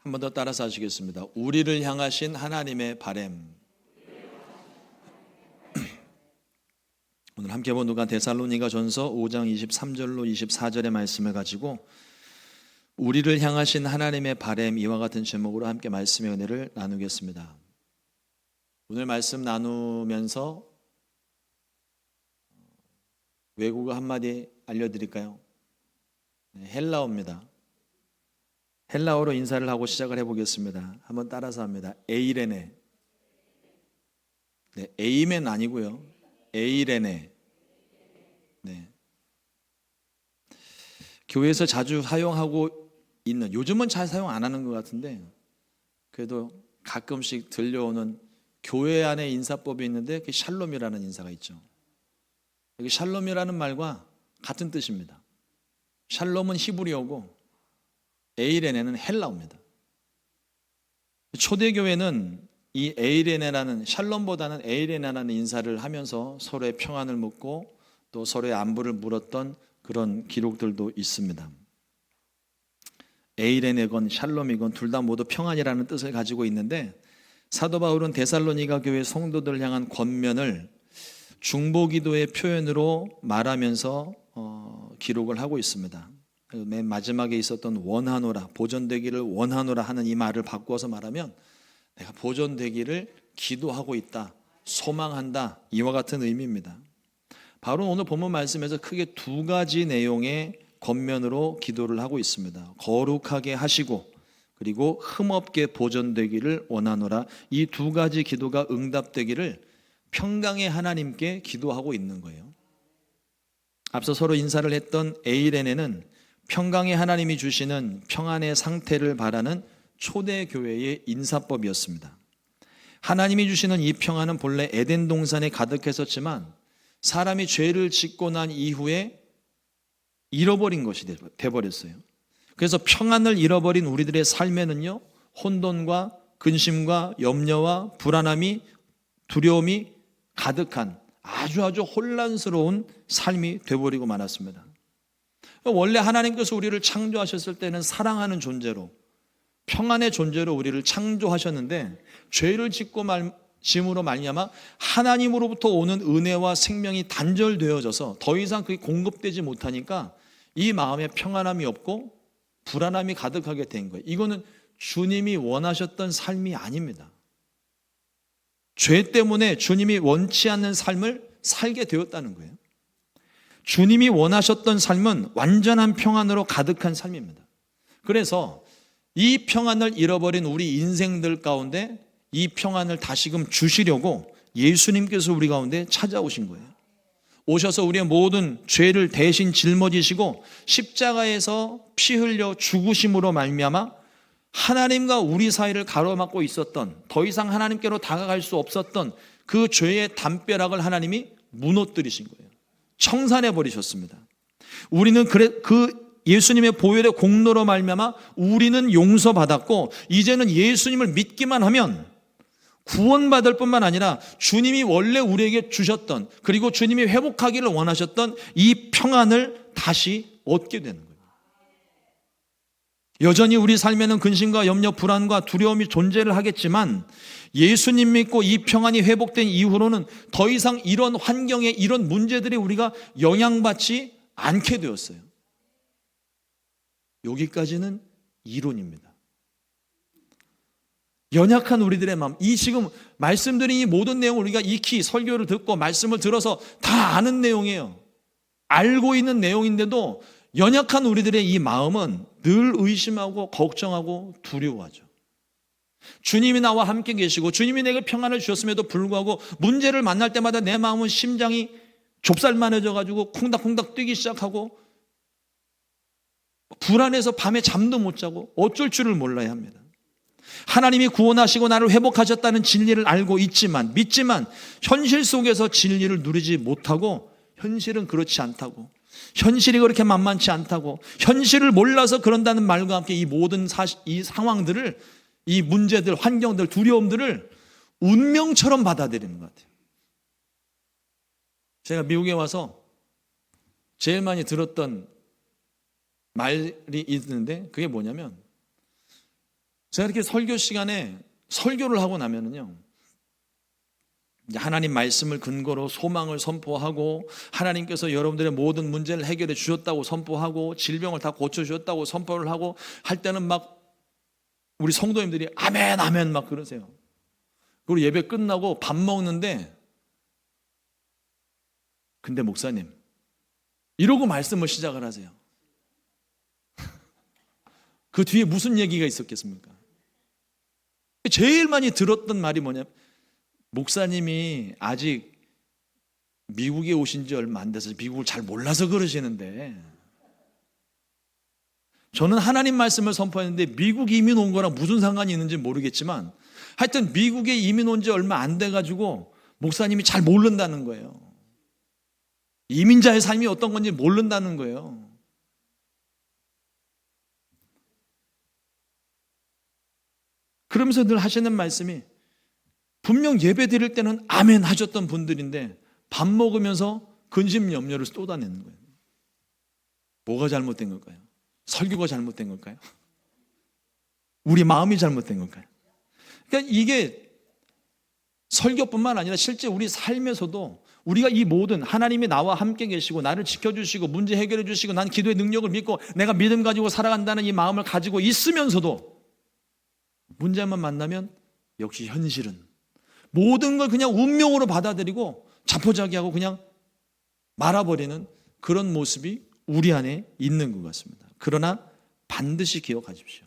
한 번 더 따라서 하시겠습니다. 우리를 향하신 하나님의 바램. 오늘 함께 본 누가 데살로니가전서 5장 23절로 24절의 말씀을 가지고 우리를 향하신 하나님의 바램, 이와 같은 제목으로 함께 말씀의 은혜를 나누겠습니다. 오늘 말씀 나누면서 외국어 한마디 알려드릴까요? 헬라어입니다. 헬라어로 인사를 하고 시작을 해보겠습니다. 한번 따라서 합니다. 에이레네. 네, 에이멘 아니고요. 에이레네. 네. 교회에서 자주 사용하고 있는, 요즘은 잘 사용 안 하는 것 같은데 그래도 가끔씩 들려오는 교회 안에 인사법이 있는데 그 샬롬이라는 인사가 있죠. 여기 샬롬이라는 말과 같은 뜻입니다. 샬롬은 히브리어고 에이레네는 헬라어입니다. 초대교회는 이 에이레네라는, 샬롬보다는 에이레네라는 인사를 하면서 서로의 평안을 묻고 또 서로의 안부를 물었던 그런 기록들도 있습니다. 에이레네건 샬롬이건 둘 다 모두 평안이라는 뜻을 가지고 있는데, 사도 바울은 데살로니가 교회 성도들을 향한 권면을 중보기도의 표현으로 말하면서 기록을 하고 있습니다. 맨 마지막에 있었던 원하노라, 보존되기를 원하노라 하는 이 말을 바꾸어서 말하면 내가 보존되기를 기도하고 있다, 소망한다, 이와 같은 의미입니다. 바로 오늘 본문 말씀에서 크게 두 가지 내용의 권면으로 기도를 하고 있습니다. 거룩하게 하시고 그리고 흠없게 보존되기를 원하노라, 이 두 가지 기도가 응답되기를 평강의 하나님께 기도하고 있는 거예요. 앞서 서로 인사를 했던 에이레네는 평강의 하나님이 주시는 평안의 상태를 바라는 초대교회의 인사법이었습니다. 하나님이 주시는 이 평안은 본래 에덴 동산에 가득했었지만 사람이 죄를 짓고 난 이후에 잃어버린 것이 되어버렸어요. 그래서 평안을 잃어버린 우리들의 삶에는요, 혼돈과 근심과 염려와 불안함이, 두려움이 가득한 아주 혼란스러운 삶이 되어버리고 말았습니다. 원래 하나님께서 우리를 창조하셨을 때는 사랑하는 존재로, 평안의 존재로 우리를 창조하셨는데 죄를 짐으로 말미암아 하나님으로부터 오는 은혜와 생명이 단절되어져서 더 이상 그게 공급되지 못하니까 이 마음에 평안함이 없고 불안함이 가득하게 된 거예요. 이거는 주님이 원하셨던 삶이 아닙니다. 죄 때문에 주님이 원치 않는 삶을 살게 되었다는 거예요. 주님이 원하셨던 삶은 완전한 평안으로 가득한 삶입니다. 그래서 이 평안을 잃어버린 우리 인생들 가운데 이 평안을 다시금 주시려고 예수님께서 우리 가운데 찾아오신 거예요. 오셔서 우리의 모든 죄를 대신 짊어지시고 십자가에서 피 흘려 죽으심으로 말미암아 하나님과 우리 사이를 가로막고 있었던, 더 이상 하나님께로 다가갈 수 없었던 그 죄의 담벼락을 하나님이 무너뜨리신 거예요. 청산해 버리셨습니다. 우리는 그 예수님의 보혈의 공로로 말미암아 우리는 용서받았고 이제는 예수님을 믿기만 하면 구원받을 뿐만 아니라 주님이 원래 우리에게 주셨던, 그리고 주님이 회복하기를 원하셨던 이 평안을 다시 얻게 되는 거예요. 여전히 우리 삶에는 근심과 염려, 불안과 두려움이 존재를 하겠지만 예수님 믿고 이 평안이 회복된 이후로는 더 이상 이런 환경에, 이런 문제들이 우리가 영향받지 않게 되었어요. 여기까지는 이론입니다. 연약한 우리들의 마음, 이 지금 말씀드린 이 모든 내용을 우리가 익히 설교를 듣고 말씀을 들어서 다 아는 내용이에요. 알고 있는 내용인데도 연약한 우리들의 이 마음은 늘 의심하고 걱정하고 두려워하죠. 주님이 나와 함께 계시고 주님이 내게 평안을 주셨음에도 불구하고 문제를 만날 때마다 내 마음은 심장이 좁쌀만해져 가지고 콩닥콩닥 뛰기 시작하고 불안해서 밤에 잠도 못 자고 어쩔 줄을 몰라야 합니다. 하나님이 구원하시고 나를 회복하셨다는 진리를 알고 있지만, 믿지만 현실 속에서 진리를 누리지 못하고, 현실은 그렇지 않다고, 현실이 그렇게 만만치 않다고, 현실을 몰라서 그런다는 말과 함께 이 모든 이 상황들을, 이 문제들, 환경들, 두려움들을 운명처럼 받아들이는 것 같아요. 제가 미국에 와서 제일 많이 들었던 말이 있는데 그게 뭐냐면, 제가 이렇게 설교 시간에 설교를 하고 나면은요, 하나님 말씀을 근거로 소망을 선포하고 하나님께서 여러분들의 모든 문제를 해결해 주셨다고 선포하고 질병을 다 고쳐주셨다고 선포를 하고 할 때는 막 우리 성도님들이 아멘 아멘 막 그러세요. 그리고 예배 끝나고 밥 먹는데 근데 목사님 이러고 말씀을 시작을 하세요. 그 뒤에 무슨 얘기가 있었겠습니까? 제일 많이 들었던 말이 뭐냐면 목사님이 아직 미국에 오신 지 얼마 안 돼서 미국을 잘 몰라서 그러시는데, 저는 하나님 말씀을 선포했는데 미국 이민 온 거랑 무슨 상관이 있는지 모르겠지만 하여튼 미국에 이민 온 지 얼마 안 돼가지고 목사님이 잘 모른다는 거예요. 이민자의 삶이 어떤 건지 모른다는 거예요. 그러면서 늘 하시는 말씀이 분명 예배 드릴 때는 아멘 하셨던 분들인데 밥 먹으면서 근심 염려를 쏟아내는 거예요. 뭐가 잘못된 걸까요? 설교가 잘못된 걸까요? 우리 마음이 잘못된 걸까요? 그러니까 이게 설교뿐만 아니라 실제 우리 삶에서도 우리가 이 모든 하나님이 나와 함께 계시고 나를 지켜주시고 문제 해결해 주시고 난 기도의 능력을 믿고 내가 믿음 가지고 살아간다는 이 마음을 가지고 있으면서도 문제만 만나면 역시 현실은 모든 걸 그냥 운명으로 받아들이고 자포자기하고 그냥 말아버리는 그런 모습이 우리 안에 있는 것 같습니다. 그러나 반드시 기억하십시오.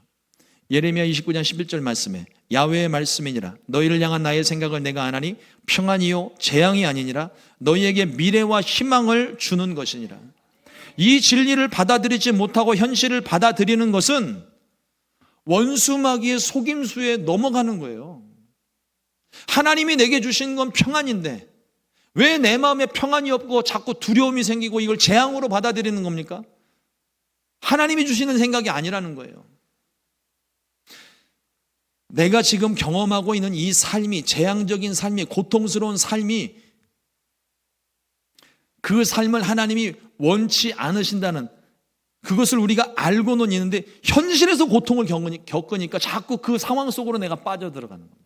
예레미야 29장 11절 말씀에 야훼의 말씀이니라 너희를 향한 나의 생각을 내가 아나니 평안이요 재앙이 아니니라 너희에게 미래와 희망을 주는 것이니라. 이 진리를 받아들이지 못하고 현실을 받아들이는 것은 원수마귀의 속임수에 넘어가는 거예요. 하나님이 내게 주신 건 평안인데 왜 내 마음에 평안이 없고 자꾸 두려움이 생기고 이걸 재앙으로 받아들이는 겁니까? 하나님이 주시는 생각이 아니라는 거예요. 내가 지금 경험하고 있는 이 삶이 재앙적인 삶이 고통스러운 삶이 그 삶을 하나님이 원치 않으신다는 그것을 우리가 알고는 있는데 현실에서 고통을 겪으니까 자꾸 그 상황 속으로 내가 빠져들어가는 겁니다.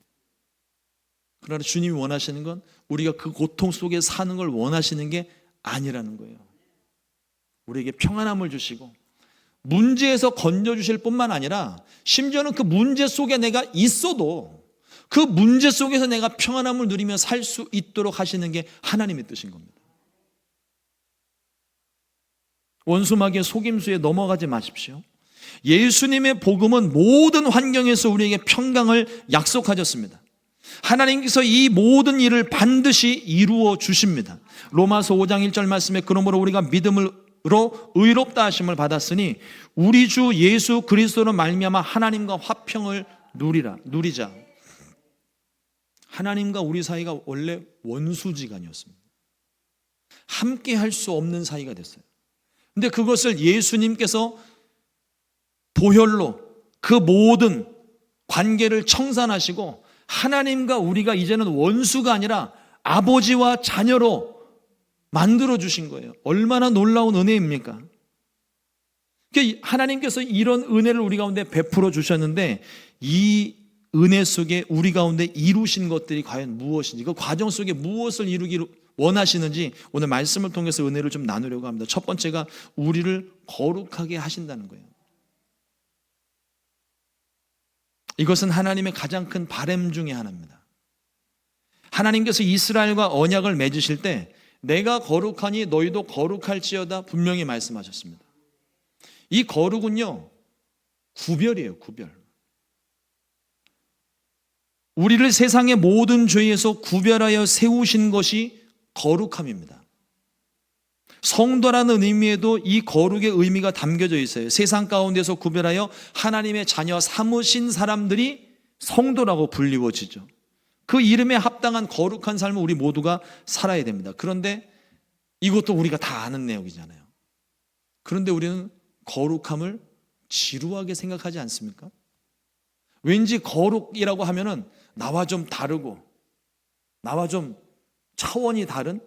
그러나 주님이 원하시는 건 우리가 그 고통 속에 사는 걸 원하시는 게 아니라는 거예요. 우리에게 평안함을 주시고 문제에서 건져주실 뿐만 아니라 심지어는 그 문제 속에 내가 있어도 그 문제 속에서 내가 평안함을 누리며 살 수 있도록 하시는 게 하나님의 뜻인 겁니다. 원수마귀의 속임수에 넘어가지 마십시오. 예수님의 복음은 모든 환경에서 우리에게 평강을 약속하셨습니다. 하나님께서 이 모든 일을 반드시 이루어 주십니다. 로마서 5장 1절 말씀에 그러므로 우리가 믿음으로 의롭다 하심을 받았으니 우리 주 예수 그리스도로 말미암아 하나님과 화평을 누리자. 하나님과 우리 사이가 원래 원수지간이었습니다. 함께 할 수 없는 사이가 됐어요. 근데 그것을 예수님께서 보혈로 그 모든 관계를 청산하시고 하나님과 우리가 이제는 원수가 아니라 아버지와 자녀로 만들어주신 거예요. 얼마나 놀라운 은혜입니까? 하나님께서 이런 은혜를 우리 가운데 베풀어 주셨는데 이 은혜 속에 우리 가운데 이루신 것들이 과연 무엇인지 그 과정 속에 무엇을 이루기를 원하시는지 오늘 말씀을 통해서 은혜를 좀 나누려고 합니다. 첫 번째가 우리를 거룩하게 하신다는 거예요. 이것은 하나님의 가장 큰 바람 중에 하나입니다. 하나님께서 이스라엘과 언약을 맺으실 때 내가 거룩하니 너희도 거룩할지어다 분명히 말씀하셨습니다. 이 거룩은요 구별이에요. 구별. 우리를 세상의 모든 죄에서 구별하여 세우신 것이 거룩함입니다. 성도라는 의미에도 이 거룩의 의미가 담겨져 있어요. 세상 가운데서 구별하여 하나님의 자녀 삼으신 사람들이 성도라고 불리워지죠. 그 이름에 합당한 거룩한 삶을 우리 모두가 살아야 됩니다. 그런데 이것도 우리가 다 아는 내용이잖아요. 그런데 우리는 거룩함을 지루하게 생각하지 않습니까? 왠지 거룩이라고 하면은 나와 좀 다르고 나와 좀 차원이 다른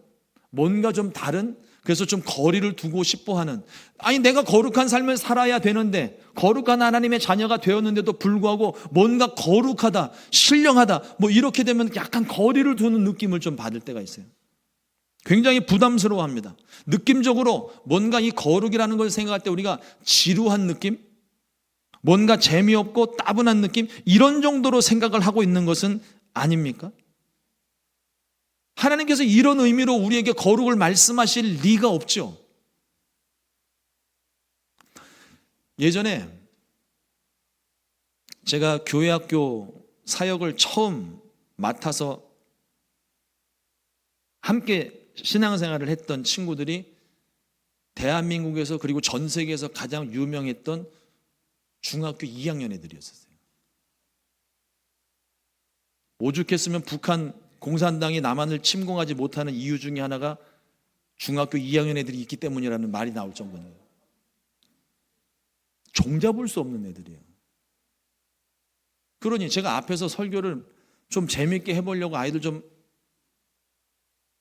뭔가 좀 다른 그래서 좀 거리를 두고 싶어 하는, 아니 내가 거룩한 삶을 살아야 되는데, 거룩한 하나님의 자녀가 되었는데도 불구하고 뭔가 거룩하다, 신령하다 뭐 이렇게 되면 약간 거리를 두는 느낌을 좀 받을 때가 있어요. 굉장히 부담스러워합니다. 느낌적으로 뭔가 이 거룩이라는 걸 생각할 때 우리가 지루한 느낌, 뭔가 재미없고 따분한 느낌, 이런 정도로 생각을 하고 있는 것은 아닙니까? 하나님께서 이런 의미로 우리에게 거룩을 말씀하실 리가 없죠. 예전에 제가 교회학교 사역을 처음 맡아서 함께 신앙생활을 했던 친구들이 대한민국에서 그리고 전 세계에서 가장 유명했던 중학교 2학년 애들이었어요. 오죽했으면 북한 공산당이 남한을 침공하지 못하는 이유 중에 하나가 중학교 2학년 애들이 있기 때문이라는 말이 나올 정도예요. 종잡을 수 없는 애들이에요. 그러니 제가 앞에서 설교를 좀 재밌게 해보려고, 아이들 좀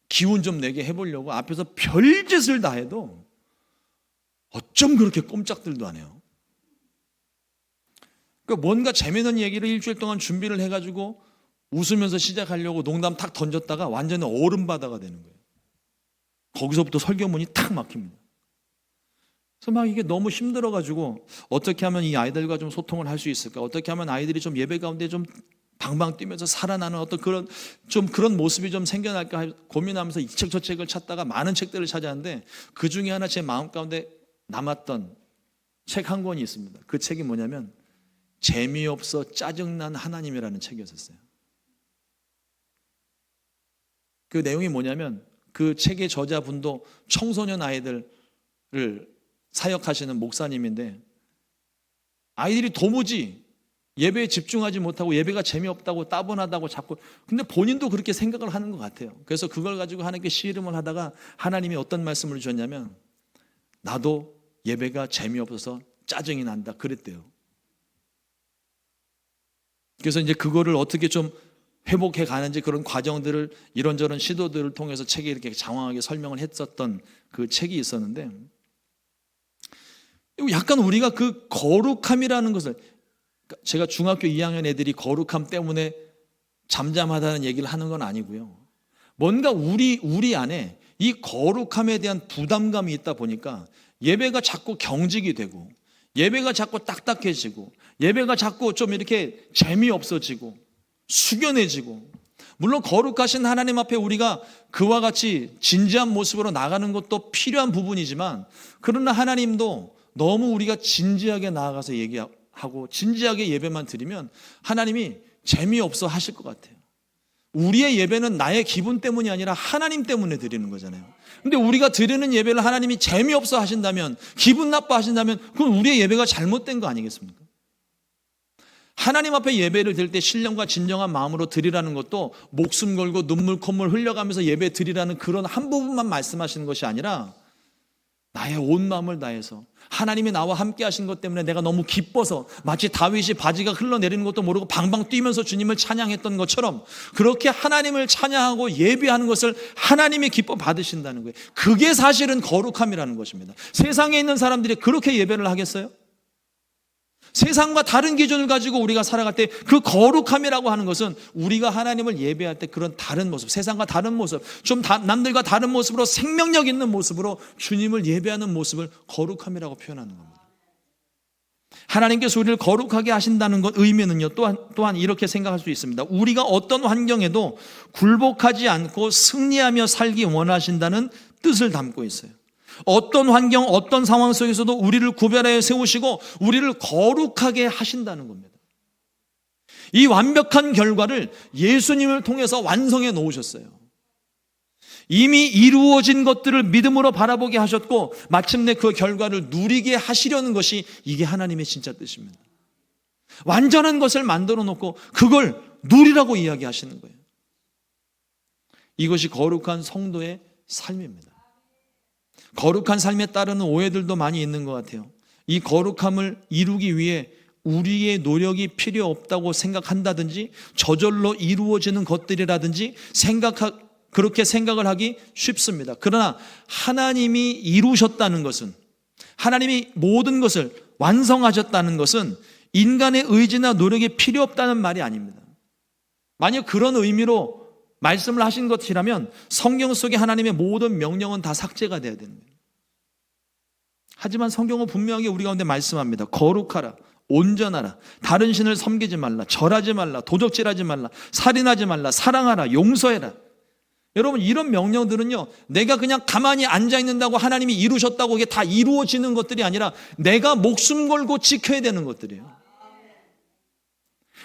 기운 좀 내게 해보려고 앞에서 별짓을 다 해도 어쩜 그렇게 꼼짝들도 안 해요. 그러니까 뭔가 재미있는 얘기를 일주일 동안 준비를 해가지고 웃으면서 시작하려고 농담 탁 던졌다가 완전히 얼음바다가 되는 거예요. 거기서부터 설교문이 탁 막힙니다. 그래서 막 이게 너무 힘들어가지고 어떻게 하면 이 아이들과 좀 소통을 할 수 있을까? 어떻게 하면 아이들이 좀 예배 가운데 좀 방방 뛰면서 살아나는 어떤 그런 모습이 좀 생겨날까 고민하면서 이 책 저 책을 찾다가 많은 책들을 찾았는데 그 중에 하나 제 마음 가운데 남았던 책 한 권이 있습니다. 그 책이 뭐냐면 재미없어 짜증난 하나님이라는 책이었어요. 그 내용이 뭐냐면 그 책의 저자분도 청소년 아이들을 사역하시는 목사님인데 아이들이 도무지 예배에 집중하지 못하고 예배가 재미없다고 따분하다고 자꾸, 근데 본인도 그렇게 생각을 하는 것 같아요. 그래서 그걸 가지고 하나님께 씨름을 하다가 하나님이 어떤 말씀을 주셨냐면 나도 예배가 재미없어서 짜증이 난다 그랬대요. 그래서 이제 그거를 어떻게 좀 회복해 가는지 그런 과정들을 이런저런 시도들을 통해서 책에 이렇게 장황하게 설명을 했었던 그 책이 있었는데, 약간 우리가 그 거룩함이라는 것을, 제가 중학교 2학년 애들이 거룩함 때문에 잠잠하다는 얘기를 하는 건 아니고요. 뭔가 우리 안에 이 거룩함에 대한 부담감이 있다 보니까 예배가 자꾸 경직이 되고 예배가 자꾸 딱딱해지고 예배가 자꾸 좀 이렇게 재미없어지고 숙연해지고, 물론 거룩하신 하나님 앞에 우리가 그와 같이 진지한 모습으로 나가는 것도 필요한 부분이지만, 그러나 하나님도 너무 우리가 진지하게 나아가서 얘기하고 진지하게 예배만 드리면 하나님이 재미없어 하실 것 같아요. 우리의 예배는 나의 기분 때문이 아니라 하나님 때문에 드리는 거잖아요. 근데 우리가 드리는 예배를 하나님이 재미없어 하신다면, 기분 나빠 하신다면 그건 우리의 예배가 잘못된 거 아니겠습니까? 하나님 앞에 예배를 드릴 때 신령과 진정한 마음으로 드리라는 것도 목숨 걸고 눈물 콧물 흘려가면서 예배 드리라는 그런 한 부분만 말씀하시는 것이 아니라 나의 온 마음을 다해서 하나님이 나와 함께 하신 것 때문에 내가 너무 기뻐서 마치 다윗이 바지가 흘러내리는 것도 모르고 방방 뛰면서 주님을 찬양했던 것처럼 그렇게 하나님을 찬양하고 예배하는 것을 하나님이 기뻐 받으신다는 거예요. 그게 사실은 거룩함이라는 것입니다. 세상에 있는 사람들이 그렇게 예배를 하겠어요? 세상과 다른 기준을 가지고 우리가 살아갈 때 그 거룩함이라고 하는 것은 우리가 하나님을 예배할 때 그런 다른 모습, 세상과 다른 모습, 좀 남들과 다른 모습으로 생명력 있는 모습으로 주님을 예배하는 모습을 거룩함이라고 표현하는 겁니다. 하나님께서 우리를 거룩하게 하신다는 것 의미는요, 또한 이렇게 생각할 수 있습니다. 우리가 어떤 환경에도 굴복하지 않고 승리하며 살기 원하신다는 뜻을 담고 있어요. 어떤 환경, 어떤 상황 속에서도 우리를 구별하여 세우시고 우리를 거룩하게 하신다는 겁니다. 이 완벽한 결과를 예수님을 통해서 완성해 놓으셨어요. 이미 이루어진 것들을 믿음으로 바라보게 하셨고 마침내 그 결과를 누리게 하시려는 것이 이게 하나님의 진짜 뜻입니다. 완전한 것을 만들어 놓고 그걸 누리라고 이야기하시는 거예요. 이것이 거룩한 성도의 삶입니다. 거룩한 삶에 따르는 오해들도 많이 있는 것 같아요. 이 거룩함을 이루기 위해 우리의 노력이 필요 없다고 생각한다든지 저절로 이루어지는 것들이라든지 그렇게 생각을 하기 쉽습니다. 그러나 하나님이 이루셨다는 것은, 하나님이 모든 것을 완성하셨다는 것은 인간의 의지나 노력이 필요 없다는 말이 아닙니다. 만약 그런 의미로 말씀을 하신 것이라면 성경 속에 하나님의 모든 명령은 다 삭제가 돼야 되는 거예요. 하지만 성경은 분명하게 우리 가운데 말씀합니다. 거룩하라, 온전하라, 다른 신을 섬기지 말라, 절하지 말라, 도적질하지 말라, 살인하지 말라, 사랑하라, 용서해라. 여러분, 이런 명령들은요, 내가 그냥 가만히 앉아 있는다고 하나님이 이루셨다고 이게 다 이루어지는 것들이 아니라 내가 목숨 걸고 지켜야 되는 것들이에요.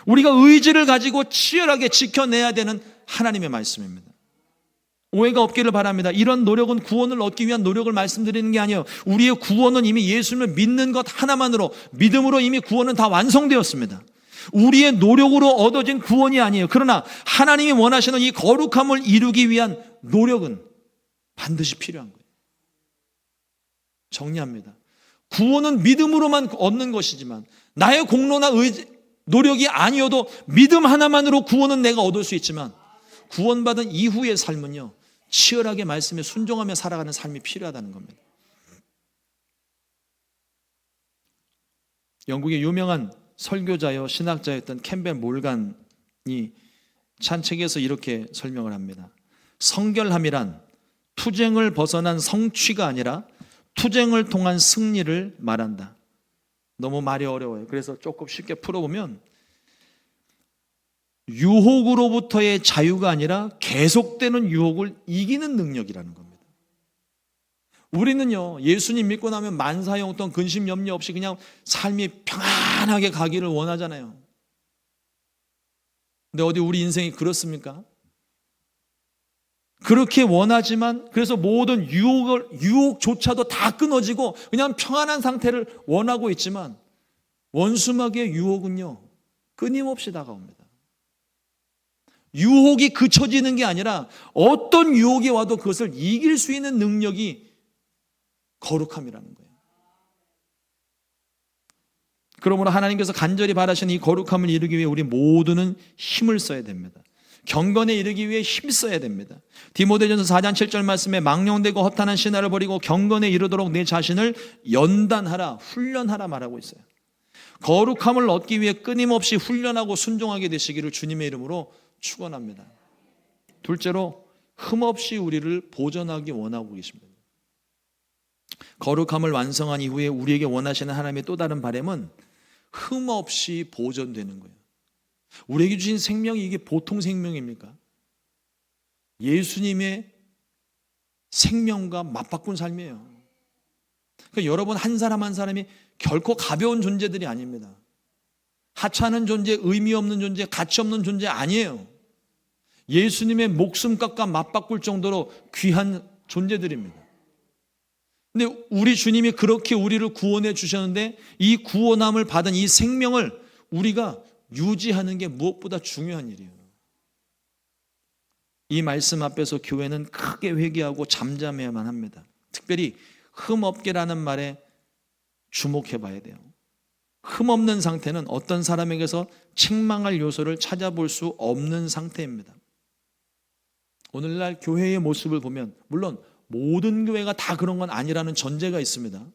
우리가 의지를 가지고 치열하게 지켜내야 되는 하나님의 말씀입니다. 오해가 없기를 바랍니다. 이런 노력은 구원을 얻기 위한 노력을 말씀드리는 게 아니에요. 우리의 구원은 이미 예수님을 믿는 것 하나만으로, 믿음으로 이미 구원은 다 완성되었습니다. 우리의 노력으로 얻어진 구원이 아니에요. 그러나 하나님이 원하시는 이 거룩함을 이루기 위한 노력은 반드시 필요한 거예요. 정리합니다. 구원은 믿음으로만 얻는 것이지만 나의 공로나 노력이 아니어도 믿음 하나만으로 구원은 내가 얻을 수 있지만 구원받은 이후의 삶은요, 치열하게 말씀에 순종하며 살아가는 삶이 필요하다는 겁니다. 영국의 유명한 설교자요 신학자였던 캠벨 몰간이 찬책에서 이렇게 설명을 합니다. 성결함이란 투쟁을 벗어난 성취가 아니라 투쟁을 통한 승리를 말한다. 너무 말이 어려워요. 그래서 조금 쉽게 풀어보면 유혹으로부터의 자유가 아니라 계속되는 유혹을 이기는 능력이라는 겁니다. 우리는요, 예수님 믿고 나면 만사형통 근심 염려 없이 그냥 삶이 평안하게 가기를 원하잖아요. 근데 어디 우리 인생이 그렇습니까? 그렇게 원하지만 그래서 모든 유혹조차도 다 끊어지고 그냥 평안한 상태를 원하고 있지만 원수마귀의 유혹은요, 끊임없이 다가옵니다. 유혹이 그쳐지는 게 아니라 어떤 유혹이 와도 그것을 이길 수 있는 능력이 거룩함이라는 거예요. 그러므로 하나님께서 간절히 바라시는 이 거룩함을 이루기 위해 우리 모두는 힘을 써야 됩니다. 경건에 이르기 위해 힘써야 됩니다. 디모데전서 4장 7절 말씀에 망령되고 허탄한 신화를 버리고 경건에 이르도록 내 자신을 연단하라, 훈련하라 말하고 있어요. 거룩함을 얻기 위해 끊임없이 훈련하고 순종하게 되시기를 주님의 이름으로 축원합니다. 둘째로 흠없이 우리를 보존하기 원하고 계십니다. 거룩함을 완성한 이후에 우리에게 원하시는 하나님의 또 다른 바람은 흠없이 보존되는 거예요. 우리에게 주신 생명이 이게 보통 생명입니까? 예수님의 생명과 맞바꾼 삶이에요. 그러니까 여러분 한 사람 한 사람이 결코 가벼운 존재들이 아닙니다. 하찮은 존재, 의미 없는 존재, 가치 없는 존재 아니에요. 예수님의 목숨값과 맞바꿀 정도로 귀한 존재들입니다. 근데 우리 주님이 그렇게 우리를 구원해 주셨는데 이 구원함을 받은 이 생명을 우리가 유지하는 게 무엇보다 중요한 일이에요. 이 말씀 앞에서 교회는 크게 회개하고 잠잠해야만 합니다. 특별히 흠없게라는 말에 주목해 봐야 돼요. 흠없는 상태는 어떤 사람에게서 책망할 요소를 찾아볼 수 없는 상태입니다. 오늘날 교회의 모습을 보면 물론 모든 교회가 다 그런 건 아니라는 전제가 있습니다.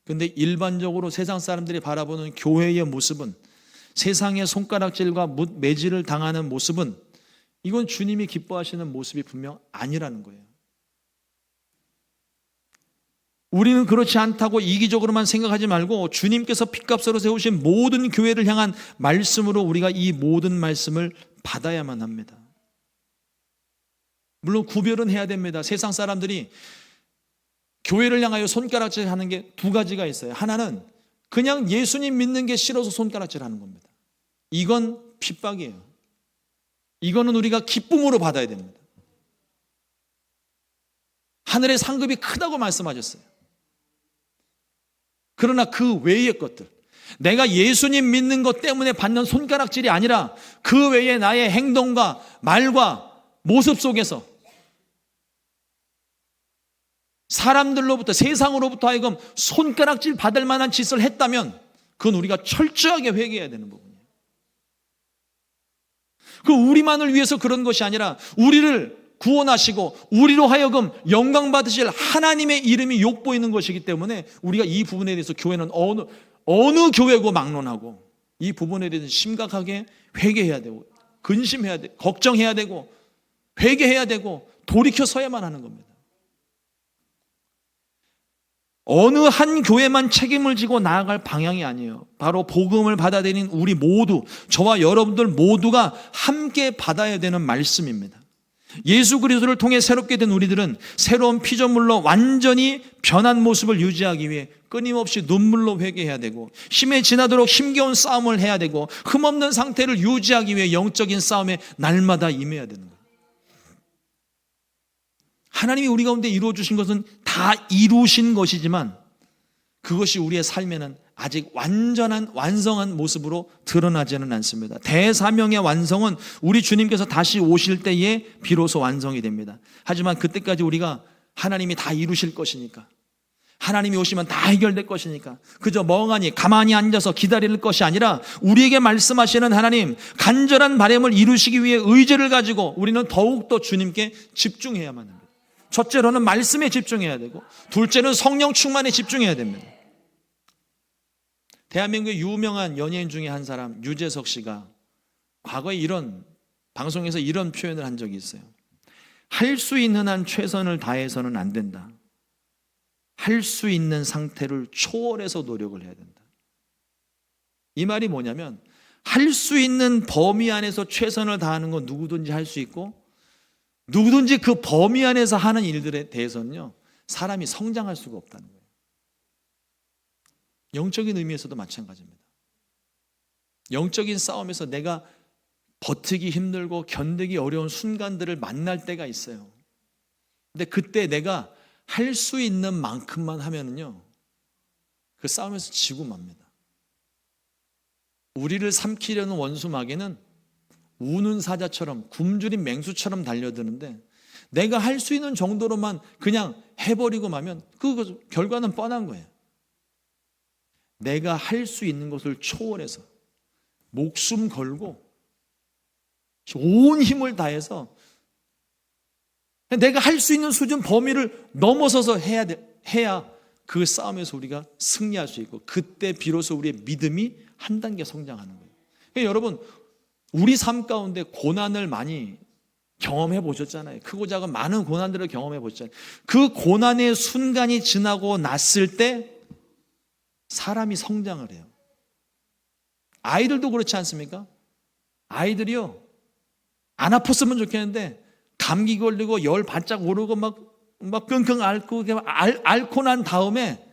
그런데 일반적으로 세상 사람들이 바라보는 교회의 모습은 세상의 손가락질과 매질을 당하는 모습은 이건 주님이 기뻐하시는 모습이 분명 아니라는 거예요. 우리는 그렇지 않다고 이기적으로만 생각하지 말고 주님께서 핏값으로 세우신 모든 교회를 향한 말씀으로 우리가 이 모든 말씀을 받아야만 합니다. 물론 구별은 해야 됩니다. 세상 사람들이 교회를 향하여 손가락질 하는 게 두 가지가 있어요. 하나는 그냥 예수님 믿는 게 싫어서 손가락질 하는 겁니다. 이건 핍박이에요. 이거는 우리가 기쁨으로 받아야 됩니다. 하늘의 상급이 크다고 말씀하셨어요. 그러나 그 외의 것들, 내가 예수님 믿는 것 때문에 받는 손가락질이 아니라 그 외에 나의 행동과 말과 모습 속에서 사람들로부터, 세상으로부터 하여금 손가락질 받을 만한 짓을 했다면 그건 우리가 철저하게 회개해야 되는 부분이에요. 그 우리만을 위해서 그런 것이 아니라 우리를 구원하시고 우리로 하여금 영광 받으실 하나님의 이름이 욕보이는 것이기 때문에 우리가 이 부분에 대해서 교회는 어느 교회고 막론하고 이 부분에 대해서 심각하게 회개해야 되고 근심해야 되고 걱정해야 되고 회개해야 되고 돌이켜 서야만 하는 겁니다. 어느 한 교회만 책임을 지고 나아갈 방향이 아니에요. 바로 복음을 받아들인 우리 모두, 저와 여러분들 모두가 함께 받아야 되는 말씀입니다. 예수 그리스도를 통해 새롭게 된 우리들은 새로운 피조물로 완전히 변한 모습을 유지하기 위해 끊임없이 눈물로 회개해야 되고 힘에 지나도록 힘겨운 싸움을 해야 되고 흠없는 상태를 유지하기 위해 영적인 싸움에 날마다 임해야 되는 거예요. 하나님이 우리 가운데 이루어 주신 것은 다 이루신 것이지만 그것이 우리의 삶에는 아직 완성한 모습으로 드러나지는 않습니다. 대사명의 완성은 우리 주님께서 다시 오실 때에 비로소 완성이 됩니다. 하지만 그때까지 우리가 하나님이 다 이루실 것이니까, 하나님이 오시면 다 해결될 것이니까 그저 멍하니 가만히 앉아서 기다릴 것이 아니라 우리에게 말씀하시는 하나님 간절한 바람을 이루시기 위해 의지를 가지고 우리는 더욱더 주님께 집중해야만 합니다. 첫째로는 말씀에 집중해야 되고 둘째는 성령 충만에 집중해야 됩니다. 대한민국의 유명한 연예인 중에 한 사람 유재석 씨가 과거에 방송에서 이런 표현을 한 적이 있어요. 할 수 있는 한 최선을 다해서는 안 된다. 할 수 있는 상태를 초월해서 노력을 해야 된다. 이 말이 뭐냐면 할 수 있는 범위 안에서 최선을 다하는 건 누구든지 할 수 있고 누구든지 그 범위 안에서 하는 일들에 대해서는요 사람이 성장할 수가 없다는 거예요. 영적인 의미에서도 마찬가지입니다. 영적인 싸움에서 내가 버티기 힘들고 견디기 어려운 순간들을 만날 때가 있어요. 근데 그때 내가 할 수 있는 만큼만 하면은요 그 싸움에서 지고 맙니다. 우리를 삼키려는 원수 마귀는 우는 사자처럼 굶주린 맹수처럼 달려드는데 내가 할 수 있는 정도로만 그냥 해버리고 마면 그 결과는 뻔한 거예요. 내가 할 수 있는 것을 초월해서 목숨 걸고 온 힘을 다해서 내가 할 수 있는 수준 범위를 넘어서서 해야 그 싸움에서 우리가 승리할 수 있고 그때 비로소 우리의 믿음이 한 단계 성장하는 거예요. 그러니까 여러분 우리 삶 가운데 고난을 많이 경험해 보셨잖아요. 크고 작은 많은 고난들을 경험해 보셨잖아요. 그 고난의 순간이 지나고 났을 때 사람이 성장을 해요. 아이들도 그렇지 않습니까? 아이들이요 안 아팠으면 좋겠는데 감기 걸리고 열 바짝 오르고 막 끙끙 앓고 난 다음에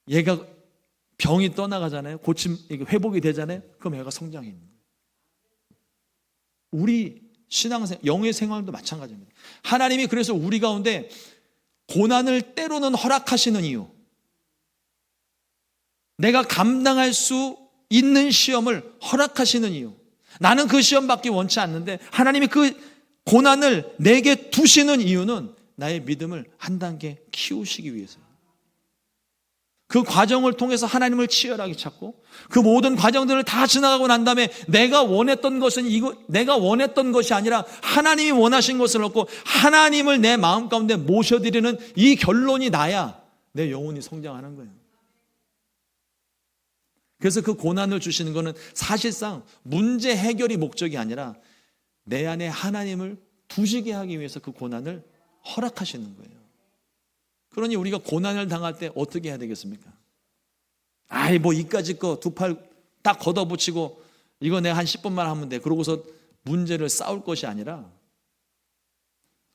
얘가 병이 떠나가잖아요. 회복이 되잖아요. 그럼 얘가 성장해 있는 거예요. 우리 신앙생활, 영의 생활도 마찬가지입니다. 하나님이 그래서 우리 가운데 고난을 때로는 허락하시는 이유, 내가 감당할 수 있는 시험을 허락하시는 이유, 나는 그 시험 받기 원치 않는데 하나님이 그 고난을 내게 두시는 이유는 나의 믿음을 한 단계 키우시기 위해서예요. 그 과정을 통해서 하나님을 치열하게 찾고 그 모든 과정들을 다 지나가고 난 다음에 내가 원했던 것이 아니라 하나님이 원하신 것을 얻고 하나님을 내 마음 가운데 모셔드리는 이 결론이 나야 내 영혼이 성장하는 거예요. 그래서 그 고난을 주시는 것은 사실상 문제 해결이 목적이 아니라 내 안에 하나님을 두시게 하기 위해서 그 고난을 허락하시는 거예요. 그러니 우리가 고난을 당할 때 어떻게 해야 되겠습니까? 이까짓 거 두 팔 딱 걷어붙이고 이거 내가 한 10분만 하면 돼. 그러고서 문제를 싸울 것이 아니라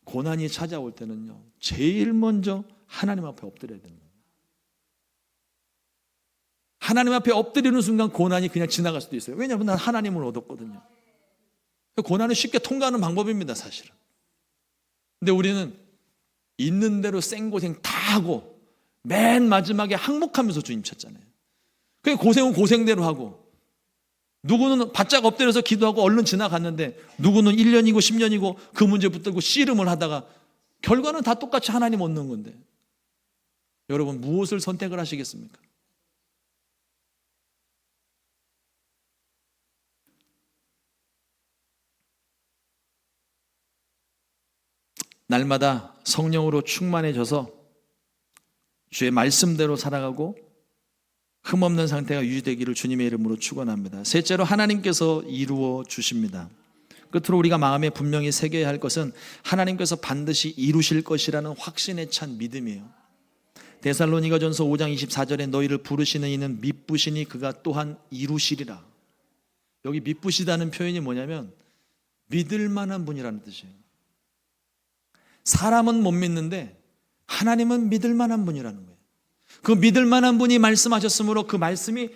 고난이 찾아올 때는요 제일 먼저 하나님 앞에 엎드려야 됩니다. 하나님 앞에 엎드리는 순간 고난이 그냥 지나갈 수도 있어요. 왜냐하면 난 하나님을 얻었거든요. 고난을 쉽게 통과하는 방법입니다, 사실은. 근데 우리는 있는 대로 생고생 다 하고 맨 마지막에 항목하면서 주님 찾잖아요. 그냥 고생은 고생대로 하고 누구는 바짝 엎드려서 기도하고 얼른 지나갔는데 누구는 1년이고 10년이고 그 문제 붙들고 씨름을 하다가 결과는 다 똑같이 하나님 얻는 건데 여러분 무엇을 선택을 하시겠습니까? 날마다 성령으로 충만해져서 주의 말씀대로 살아가고 흠없는 상태가 유지되기를 주님의 이름으로 축원합니다. 셋째로 하나님께서 이루어 주십니다. 끝으로 우리가 마음에 분명히 새겨야 할 것은 하나님께서 반드시 이루실 것이라는 확신에 찬 믿음이에요. 데살로니가전서 5장 24절에 너희를 부르시는 이는 미쁘시니 그가 또한 이루시리라. 여기 미쁘시다는 표현이 뭐냐면 믿을 만한 분이라는 뜻이에요. 사람은 못 믿는데 하나님은 믿을 만한 분이라는 거예요. 그 믿을 만한 분이 말씀하셨으므로 그 말씀이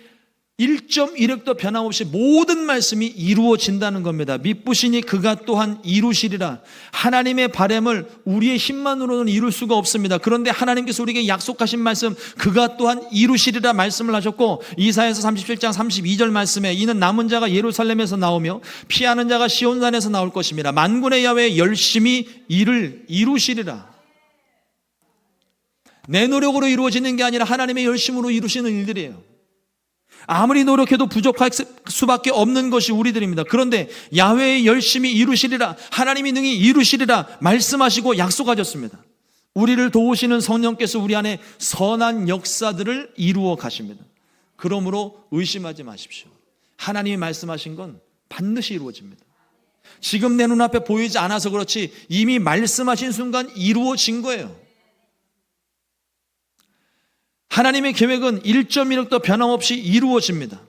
1.1획도 변함없이 모든 말씀이 이루어진다는 겁니다. 미쁘시니 그가 또한 이루시리라. 하나님의 바람을 우리의 힘만으로는 이룰 수가 없습니다. 그런데 하나님께서 우리에게 약속하신 말씀, 그가 또한 이루시리라 말씀을 하셨고, 이사야서 37장 32절 말씀에 이는 남은 자가 예루살렘에서 나오며 피하는 자가 시온산에서 나올 것입니다. 만군의 야훼 열심히 일을 이루시리라. 내 노력으로 이루어지는 게 아니라 하나님의 열심으로 이루시는 일들이에요. 아무리 노력해도 부족할 수밖에 없는 것이 우리들입니다. 그런데 야훼의 열심히 이루시리라, 하나님이 능히 이루시리라 말씀하시고 약속하셨습니다. 우리를 도우시는 성령께서 우리 안에 선한 역사들을 이루어 가십니다. 그러므로 의심하지 마십시오. 하나님이 말씀하신 건 반드시 이루어집니다. 지금 내 눈앞에 보이지 않아서 그렇지 이미 말씀하신 순간 이루어진 거예요. 하나님의 계획은 1.1획도 변함없이 이루어집니다.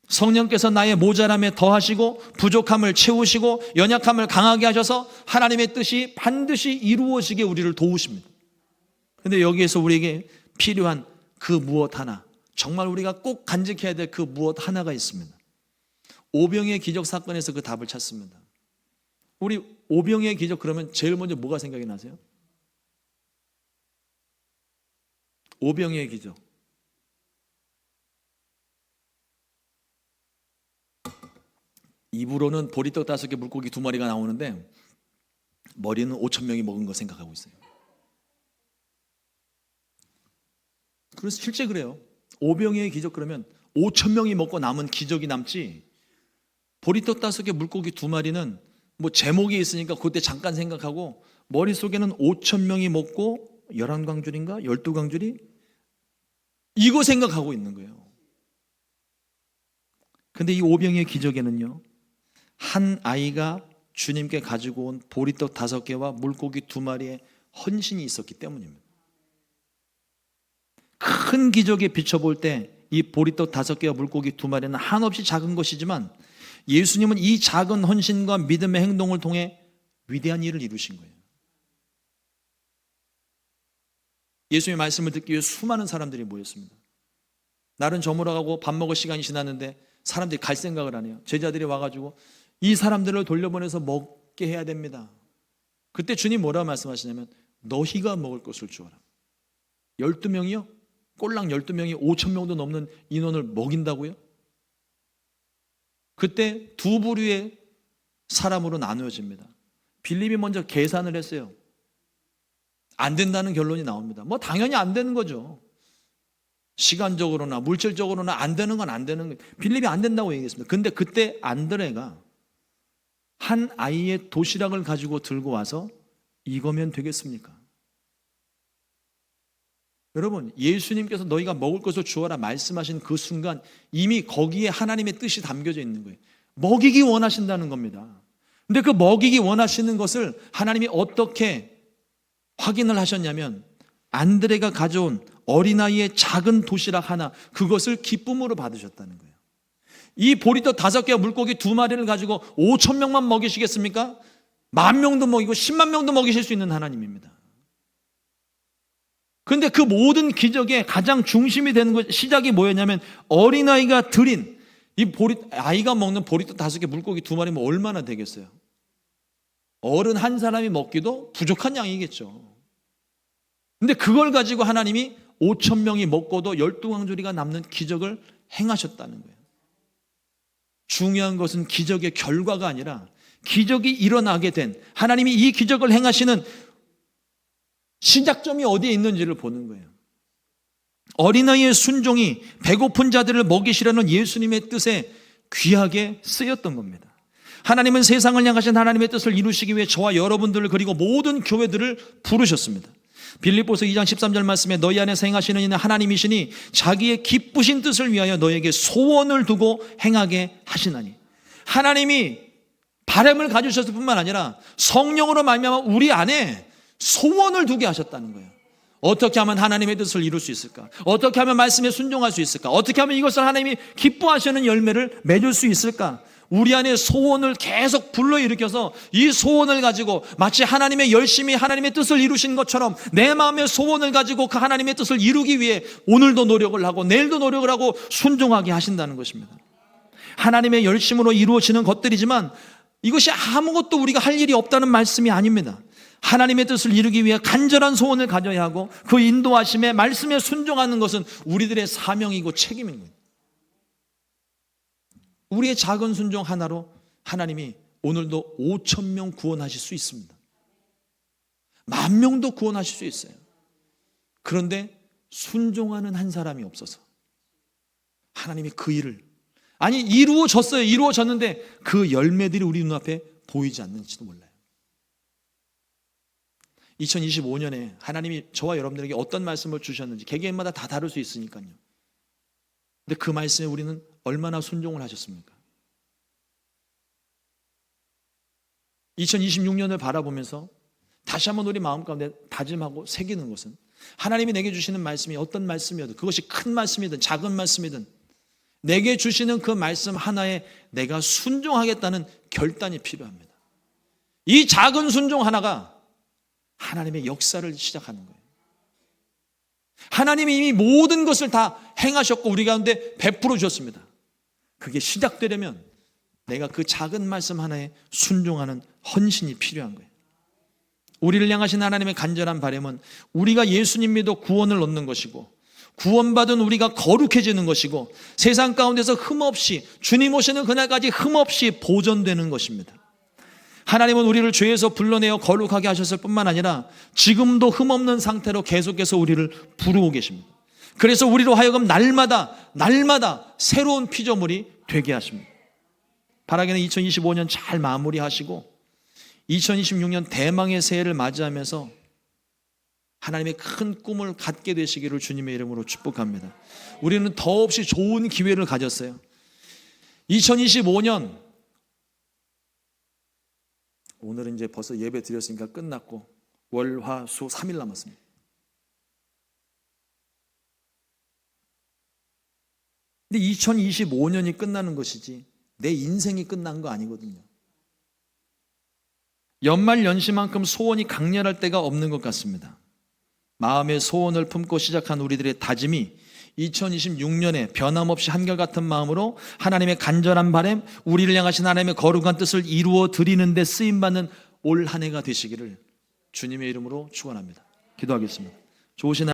성령께서 나의 모자람에 더하시고 부족함을 채우시고 연약함을 강하게 하셔서 하나님의 뜻이 반드시 이루어지게 우리를 도우십니다. 그런데 여기에서 우리에게 필요한 그 무엇 하나, 정말 우리가 꼭 간직해야 될 그 무엇 하나가 있습니다. 오병이의 기적 사건에서 그 답을 찾습니다. 우리 오병이의 기적 그러면 제일 먼저 뭐가 생각이 나세요? 오병이의 기적. 입으로는 보리떡 5개 물고기 2마리가 나오는데 머리는 5,000명이 먹은 거 생각하고 있어요. 그래서 실제 그래요. 오병이의 기적 그러면 5,000명이 먹고 남은 기적이 남지, 보리떡 5개 물고기 2마리는 뭐 제목이 있으니까 그때 잠깐 생각하고 머릿속에는 5,000명이 먹고 11광줄인가 12광줄이 이거 생각하고 있는 거예요. 근데 이 오병이의 기적에는요, 한 아이가 주님께 가지고 온 보리떡 5개와 물고기 2마리의 헌신이 있었기 때문입니다. 큰 기적에 비춰볼 때 이 보리떡 5개와 물고기 2마리는 한없이 작은 것이지만 예수님은 이 작은 헌신과 믿음의 행동을 통해 위대한 일을 이루신 거예요. 예수님의 말씀을 듣기 위해 수많은 사람들이 모였습니다. 날은 저물어가고 밥 먹을 시간이 지났는데 사람들이 갈 생각을 안 해요. 제자들이 와가지고 이 사람들을 돌려보내서 먹게 해야 됩니다. 그때 주님 뭐라고 말씀하시냐면 너희가 먹을 것을 주어라. 12명이요? 꼴랑 12명이 5,000명도 넘는 인원을 먹인다고요? 그때 두 부류의 사람으로 나누어집니다. 빌립이 먼저 계산을 했어요. 안 된다는 결론이 나옵니다. 뭐 당연히 안 되는 거죠. 시간적으로나 물질적으로나 안 되는 건 안 되는 거예요. 빌립이 안 된다고 얘기했습니다. 근데 그때 안드레가 한 아이의 도시락을 가지고 들고 와서 이거면 되겠습니까? 여러분, 예수님께서 너희가 먹을 것을 주어라 말씀하신 그 순간 이미 거기에 하나님의 뜻이 담겨져 있는 거예요. 먹이기 원하신다는 겁니다. 근데 그 먹이기 원하시는 것을 하나님이 어떻게 확인을 하셨냐면 안드레가 가져온 어린아이의 작은 도시락 하나, 그것을 기쁨으로 받으셨다는 거예요. 이 보리떡 5개와 물고기 2마리를 가지고 5,000명만 먹이시겠습니까? 10,000명도 먹이고 10만 명도 먹이실 수 있는 하나님입니다. 그런데 그 모든 기적의 가장 중심이 되는 것, 시작이 뭐였냐면 어린아이가 드린 아이가 먹는 보리떡 5개 물고기 2마리면 얼마나 되겠어요? 어른 한 사람이 먹기도 부족한 양이겠죠. 근데 그걸 가지고 하나님이 5,000명이 먹고도 12광주리가 남는 기적을 행하셨다는 거예요. 중요한 것은 기적의 결과가 아니라 기적이 일어나게 된, 하나님이 이 기적을 행하시는 시작점이 어디에 있는지를 보는 거예요. 어린아이의 순종이 배고픈 자들을 먹이시려는 예수님의 뜻에 귀하게 쓰였던 겁니다. 하나님은 세상을 향하신 하나님의 뜻을 이루시기 위해 저와 여러분들을 그리고 모든 교회들을 부르셨습니다. 빌립보서 2장 13절 말씀에 너희 안에서 행하시는 이는 하나님이시니 자기의 기쁘신 뜻을 위하여 너에게 소원을 두고 행하게 하시나니. 하나님이 바람을 가지셨을 뿐만 아니라 성령으로 말미암아 우리 안에 소원을 두게 하셨다는 거예요. 어떻게 하면 하나님의 뜻을 이룰 수 있을까? 어떻게 하면 말씀에 순종할 수 있을까? 어떻게 하면 이것을 하나님이 기뻐하시는 열매를 맺을 수 있을까? 우리 안에 소원을 계속 불러일으켜서 이 소원을 가지고 마치 하나님의 열심히 하나님의 뜻을 이루신 것처럼 내 마음의 소원을 가지고 그 하나님의 뜻을 이루기 위해 오늘도 노력을 하고 내일도 노력을 하고 순종하게 하신다는 것입니다. 하나님의 열심으로 이루어지는 것들이지만 이것이 아무것도 우리가 할 일이 없다는 말씀이 아닙니다. 하나님의 뜻을 이루기 위해 간절한 소원을 가져야 하고 그 인도하심에 말씀에 순종하는 것은 우리들의 사명이고 책임인 거예요. 우리의 작은 순종 하나로 하나님이 오늘도 5,000명 구원하실 수 있습니다. 10,000명도 구원하실 수 있어요. 그런데 순종하는 한 사람이 없어서 하나님이 그 일을 이루어졌어요. 이루어졌는데 그 열매들이 우리 눈앞에 보이지 않는지도 몰라요. 2025년에 하나님이 저와 여러분들에게 어떤 말씀을 주셨는지 개개인마다 다 다를 수 있으니까요. 근데 그 말씀에 우리는 얼마나 순종을 하셨습니까? 2026년을 바라보면서 다시 한번 우리 마음 가운데 다짐하고 새기는 것은 하나님이 내게 주시는 말씀이 어떤 말씀이어도 그것이 큰 말씀이든 작은 말씀이든 내게 주시는 그 말씀 하나에 내가 순종하겠다는 결단이 필요합니다. 이 작은 순종 하나가 하나님의 역사를 시작하는 거예요. 하나님이 이미 모든 것을 다 행하셨고 우리 가운데 베풀어 주셨습니다. 그게 시작되려면 내가 그 작은 말씀 하나에 순종하는 헌신이 필요한 거예요. 우리를 향하신 하나님의 간절한 바람은 우리가 예수님 믿어 구원을 얻는 것이고 구원받은 우리가 거룩해지는 것이고 세상 가운데서 흠없이 주님 오시는 그날까지 흠없이 보존되는 것입니다. 하나님은 우리를 죄에서 불러내어 거룩하게 하셨을 뿐만 아니라 지금도 흠없는 상태로 계속해서 우리를 부르고 계십니다. 그래서 우리로 하여금 날마다 새로운 피조물이 되게 하십니다. 바라기는 2025년 잘 마무리하시고 2026년 대망의 새해를 맞이하면서 하나님의 큰 꿈을 갖게 되시기를 주님의 이름으로 축복합니다. 우리는 더없이 좋은 기회를 가졌어요. 2025년 오늘은 이제 벌써 예배 드렸으니까 끝났고 월, 화, 수 3일 남았습니다. 근데 2025년이 끝나는 것이지 내 인생이 끝난 거 아니거든요. 연말 연시만큼 소원이 강렬할 때가 없는 것 같습니다. 마음의 소원을 품고 시작한 우리들의 다짐이 2026년에 변함없이 한결같은 마음으로 하나님의 간절한 바람, 우리를 향하신 하나님의 거룩한 뜻을 이루어 드리는 데 쓰임받는 올 한 해가 되시기를 주님의 이름으로 축원합니다. 기도하겠습니다. 좋으신